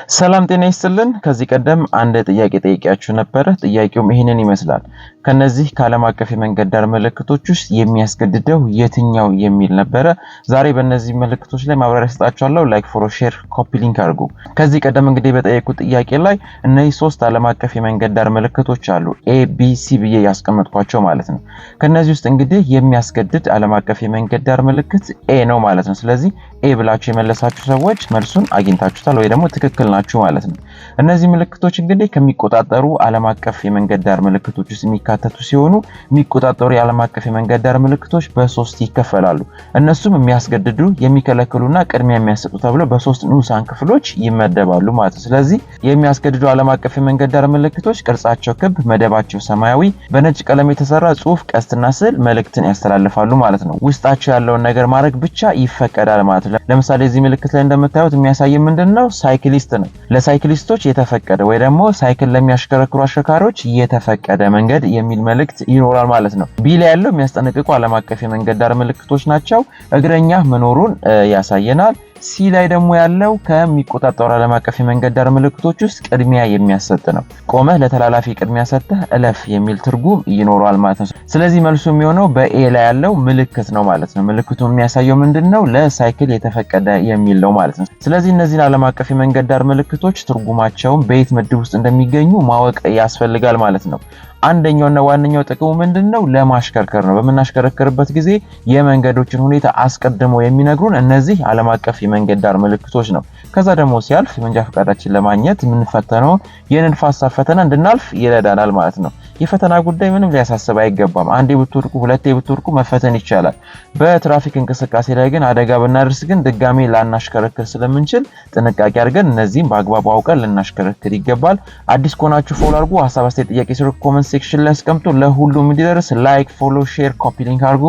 ሰላም ጤና ይስጥልን። ከዚህ ቀደም አንድ ጥያቄ ጠይቄያችሁ ነበር። ጥያቄውም ይሄንን ይመስላል። ከነዚህ ከዓለም አቀፍ የመንገድ ዳር ምልክቶች ውስጥ የሚያስገድደው የትኛው የሚል ነበረ። ዛሬ በእነዚህ ምልክቶች ላይ ማብራሪያ ሰጣችኋለሁ። ላይክ፣ ፎሎ፣ ሼር፣ ኮፒ ሊንክ አድርጉ። ከዚህ ቀደም እንግዲህ በጠየቁት ጥያቄ ላይ እነዚህ ሶስት ዓለም አቀፍ የመንገድ ዳር ምልክቶች አሉ። ኤ ቢ ሲ ብዬ ያስቀመጥኳቸው ማለት ነው። ከነዚህ ውስጥ እንግዲህ የሚያስገድድ ዓለም አቀፍ የመንገድ ዳር ምልክት ኤ ነው ማለት ነው። ስለዚህ ኤ ብላችሁ የመለሳችሁ ሰዎች መልሱን አግኝታችሁታል ወይ ደግሞ ትክክል ናችሁ ማለት ነው። እነዚህ ምልክቶች እንግዲህ ከሚቆጣጠሩ ዓለም አቀፍ የመንገድ ዳር ምልክቶች ውስጥ የሚካተቱ ሲሆኑ የሚቆጣጠሩ የዓለም አቀፍ የመንገድ ዳር ምልክቶች በሶስት ይከፈላሉ። እነሱም የሚያስገድዱ፣ የሚከለክሉና ቅድሚያ የሚያሰጡ ተብለው በሶስት ንዑሳን ክፍሎች ይመደባሉ ማለት ነው። ስለዚህ የሚያስገድዱ ዓለም አቀፍ የመንገድ ዳር ምልክቶች ቅርጻቸው ክብ፣ መደባቸው ሰማያዊ፣ በነጭ ቀለም የተሰራ ጽሑፍ፣ ቀስትና ስዕል መልእክትን ያስተላልፋሉ ማለት ነው። ውስጣቸው ያለውን ነገር ማድረግ ብቻ ይፈቀዳል ማለት ነው። ለምሳሌ እዚህ ምልክት ላይ እንደምታዩት የሚያሳየው ምንድነው? ሳይክሊስት ነው። ለሳይክሊስቶች የተፈቀደ ወይ ደግሞ ሳይክል ለሚያሽከረክሩ አሽከርካሪዎች የተፈቀደ መንገድ የሚል መልእክት ይኖራል ማለት ነው። ቢ ላይ ያለው የሚያስጠነቅቁ ዓለም አቀፍ የመንገድ ዳር ምልክቶች ናቸው። እግረኛ መኖሩን ያሳየናል። ሲ ላይ ደግሞ ያለው ከሚቆጣጠሩ ዓለም አቀፍ የመንገድ ዳር ምልክቶች ውስጥ ቅድሚያ የሚያሰጥ ነው። ቆመህ ለተላላፊ ቅድሚያ ሰጥተህ እለፍ የሚል ትርጉም ይኖረዋል ማለት ነው። ስለዚህ መልሱ የሚሆነው በኤ ላይ ያለው ምልክት ነው ማለት ነው። ምልክቱ የሚያሳየው ምንድነው? ለሳይክል የተፈቀደ የሚል ነው ማለት ነው። ስለዚህ እነዚህን ዓለም አቀፍ የመንገድ ዳር ምልክቶች ትርጉማቸውን በየት ምድብ ውስጥ እንደሚገኙ ማወቅ ያስፈልጋል ማለት ነው። አንደኛውና ዋነኛው ጥቅሙ ምንድነው? ለማሽከርከር ነው። በመናሽከረክርበት ጊዜ የመንገዶችን ሁኔታ አስቀድመው የሚነግሩን እነዚህ ዓለም አቀፍ የመንገድ ዳር ምልክቶች ነው። ከዛ ደግሞ ሲያልፍ የመንጃ ፈቃዳችን ለማግኘት የምንፈተነው የንድፈ ሐሳብ ፈተና እንድናልፍ ይረዳናል ማለት ነው። የፈተና ጉዳይ ምንም ሊያሳስብ አይገባም። አንዴ ብትወድቁ፣ ሁለቴ ብትወድቁ መፈተን ይቻላል። በትራፊክ እንቅስቃሴ ላይ ግን አደጋ ብናደርስ ግን ድጋሜ ላናሽከረክር ስለምንችል ጥንቃቄ አድርገን እነዚህም በአግባቡ አውቀን ልናሽከረክር ይገባል። አዲስ ከሆናችሁ ፎሎ አድርጉ። ሐሳብ፣ አስተያየት፣ ጥያቄ ሲኖር ኮሜንት ሴክሽን ላይ አስቀምጡ። ለሁሉም እንዲደርስ ላይክ፣ ፎሎ፣ ሼር፣ ኮፒ ሊንክ አድርጉ።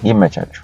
ይመቻችሁ።